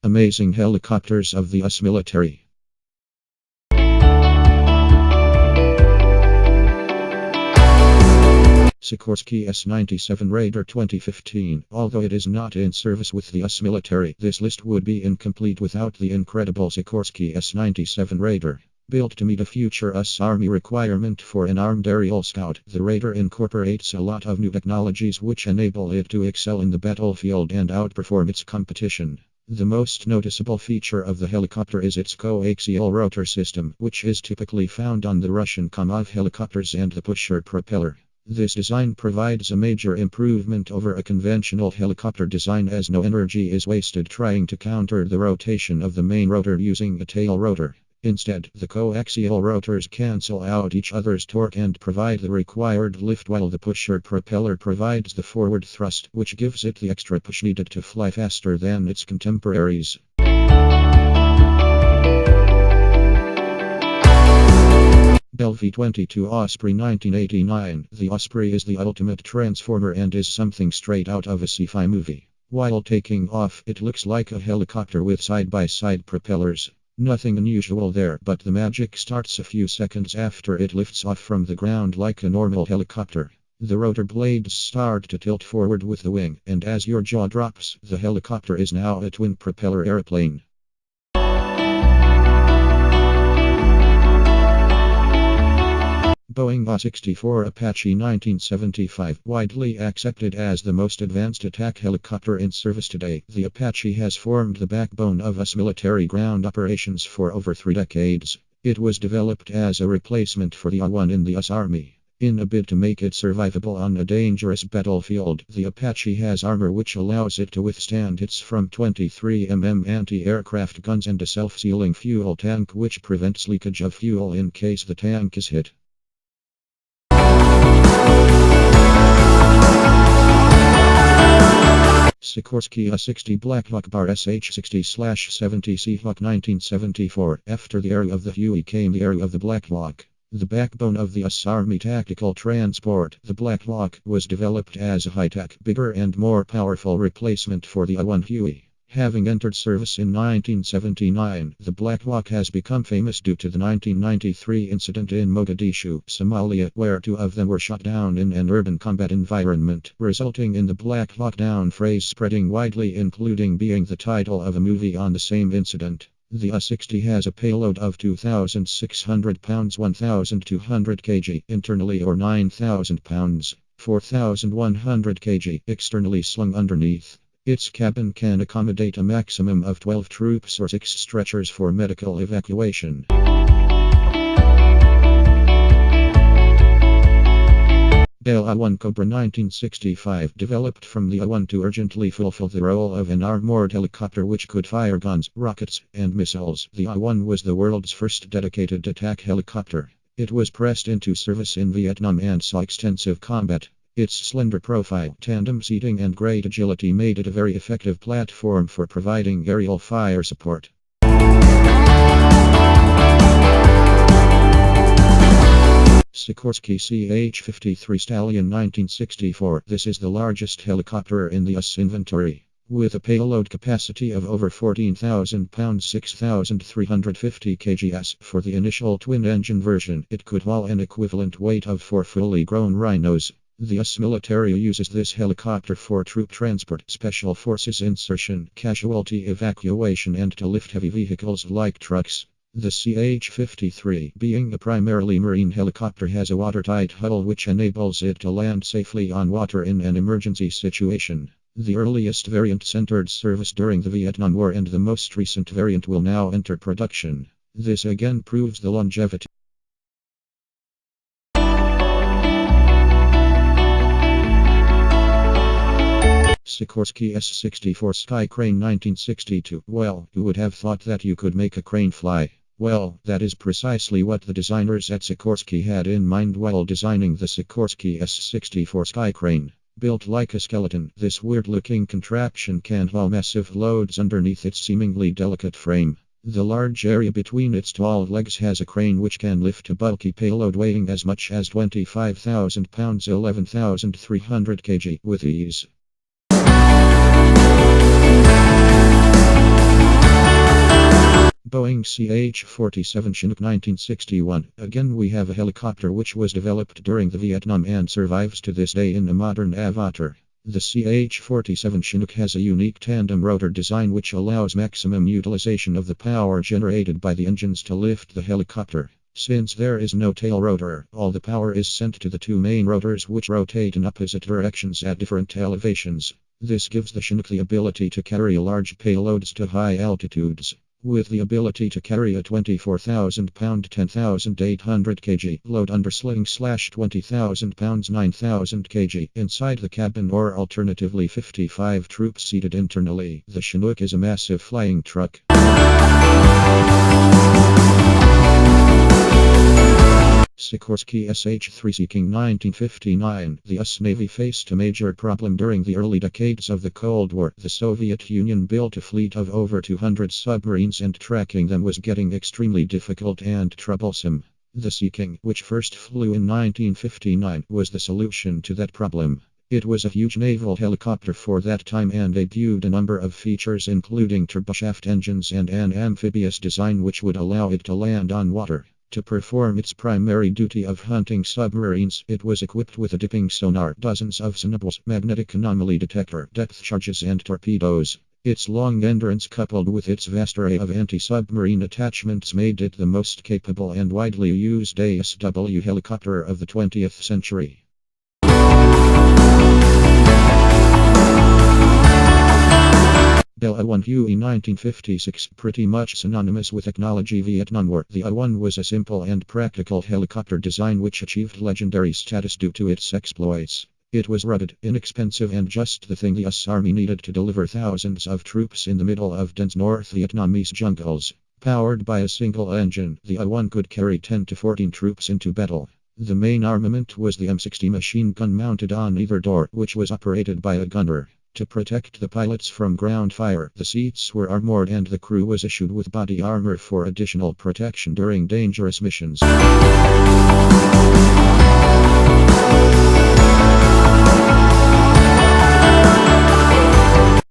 Amazing helicopters of the US military. Sikorsky S-97 Raider 2015. Although it is not in service with the US military, this list would be incomplete without the incredible Sikorsky S-97 Raider. Built to meet a future US Army requirement for an armed aerial scout, the Raider incorporates a lot of new technologies which enable it to excel in the battlefield and outperform its competition. The most noticeable feature of the helicopter is its coaxial rotor system, which is typically found on the Russian Kamov helicopters and the pusher propeller. This design provides a major improvement over a conventional helicopter design as no energy is wasted trying to counter the rotation of the main rotor using a tail rotor. Instead, the coaxial rotors cancel out each other's torque and provide the required lift while the pusher propeller provides the forward thrust, which gives it the extra push needed to fly faster than its contemporaries. Bell V-22 Osprey 1989. The Osprey is the ultimate transformer and is something straight out of a sci-fi movie. While taking off, it looks like a helicopter with side-by-side propellers. Nothing unusual there, but the magic starts a few seconds after it lifts off from the ground like a normal helicopter. The rotor blades start to tilt forward with the wing, and as your jaw drops, the helicopter is now a twin-propeller airplane. Boeing A-64 Apache 1975. Widely accepted as the most advanced attack helicopter in service today, the Apache has formed the backbone of US military ground operations for over 3 decades. It was developed as a replacement for the A-1 in the US Army. In a bid to make it survivable on a dangerous battlefield, the Apache has armor which allows it to withstand hits from 23 mm anti-aircraft guns and a self-sealing fuel tank which prevents leakage of fuel in case the tank is hit. Sikorsky A-60 Black Hawk Bar SH-60/70 Seahawk 1974. After the era of the Huey came the era of the Black Hawk. The backbone of the US Army tactical transport, the Black Hawk, was developed as a high-tech, bigger and more powerful replacement for the A-1 Huey. Having entered service in 1979, the Black Hawk has become famous due to the 1993 incident in Mogadishu, Somalia, where 2 of them were shot down in an urban combat environment, resulting in the Black Hawk Down phrase spreading widely, including being the title of a movie on the same incident. The A-60 has a payload of 2,600 pounds 1,200 kg internally or 9,000 pounds 4,100 kg externally slung underneath. Its cabin can accommodate a maximum of 12 troops or 6 stretchers for medical evacuation. Bell A-1 Cobra 1965. Developed from the A-1 to urgently fulfill the role of an armored helicopter which could fire guns, rockets, and missiles. The A-1 was the world's first dedicated attack helicopter. It was pressed into service in Vietnam and saw extensive combat. Its slender profile, tandem seating, and great agility made it a very effective platform for providing aerial fire support. Sikorsky CH-53 Stallion 1964. This is the largest helicopter in the US inventory. With a payload capacity of over 14,000 pounds 6,350 kgs for the initial twin-engine version, it could haul an equivalent weight of 4 fully grown rhinos. The US military uses this helicopter for troop transport, special forces insertion, casualty evacuation, and to lift heavy vehicles like trucks. The CH-53, being a primarily marine helicopter, has a watertight hull which enables it to land safely on water in an emergency situation. The earliest variant entered service during the Vietnam War, and the most recent variant will now enter production. This again proves the longevity. Sikorsky S-64 Sky Crane 1962. Well, who would have thought that you could make a crane fly? Well, that is precisely what the designers at Sikorsky had in mind while designing the Sikorsky S-64 Sky Crane. Built like a skeleton, this weird-looking contraption can haul massive loads underneath its seemingly delicate frame. The large area between its tall legs has a crane which can lift a bulky payload weighing as much as 25,000 pounds 11,300 kg with ease. Flying CH-47 Chinook 1961. Again we have a helicopter which was developed during the Vietnam and survives to this day in a modern avatar. The CH-47 Chinook has a unique tandem rotor design which allows maximum utilization of the power generated by the engines to lift the helicopter. Since there is no tail rotor, all the power is sent to the two main rotors which rotate in opposite directions at different elevations. This gives the Chinook the ability to carry large payloads to high altitudes. With the ability to carry a 24,000 pound 10,800 kg load undersling / 20,000 pounds 9,000 kg inside the cabin or alternatively 55 troops seated internally, the Chinook is a massive flying truck. Sikorsky SH-3 Seeking 1959. The US Navy faced a major problem during the early decades of the Cold War. The Soviet Union built a fleet of over 200 submarines and tracking them was getting extremely difficult and troublesome. The Seeking, which first flew in 1959, was the solution to that problem. It was a huge naval helicopter for that time and debuted a number of features including turboshaft engines and an amphibious design which would allow it to land on water. To perform its primary duty of hunting submarines, it was equipped with a dipping sonar, dozens of sonobuoys, magnetic anomaly detector, depth charges and torpedoes. Its long endurance coupled with its vast array of anti-submarine attachments made it the most capable and widely used ASW helicopter of the 20th century. Bell A-1 Huey 1956. Pretty much synonymous with technology Vietnam War. The A-1 was a simple and practical helicopter design which achieved legendary status due to its exploits. It was rugged, inexpensive and just the thing the US Army needed to deliver thousands of troops in the middle of dense North Vietnamese jungles. Powered by a single engine, the A-1 could carry 10 to 14 troops into battle. The main armament was the M60 machine gun mounted on either door, which was operated by a gunner. To protect the pilots from ground fire, the seats were armored and the crew was issued with body armor for additional protection during dangerous missions.